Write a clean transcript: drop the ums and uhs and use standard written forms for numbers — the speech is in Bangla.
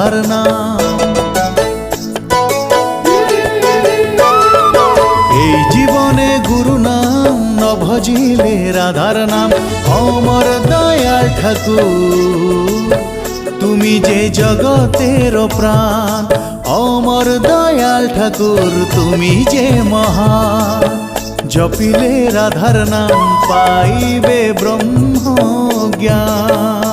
রাধার নাম। এই জীবনে গুরু নাম ন ভজিলে রাধার নাম। অমর দয়াল ঠাকুর তুমি যে জগতের প্রাণ। অমর দয়াল ঠাকুর তুমি যে মহান। জপিলে রাধার নাম পাইবে ব্রহ্ম জ্ঞান।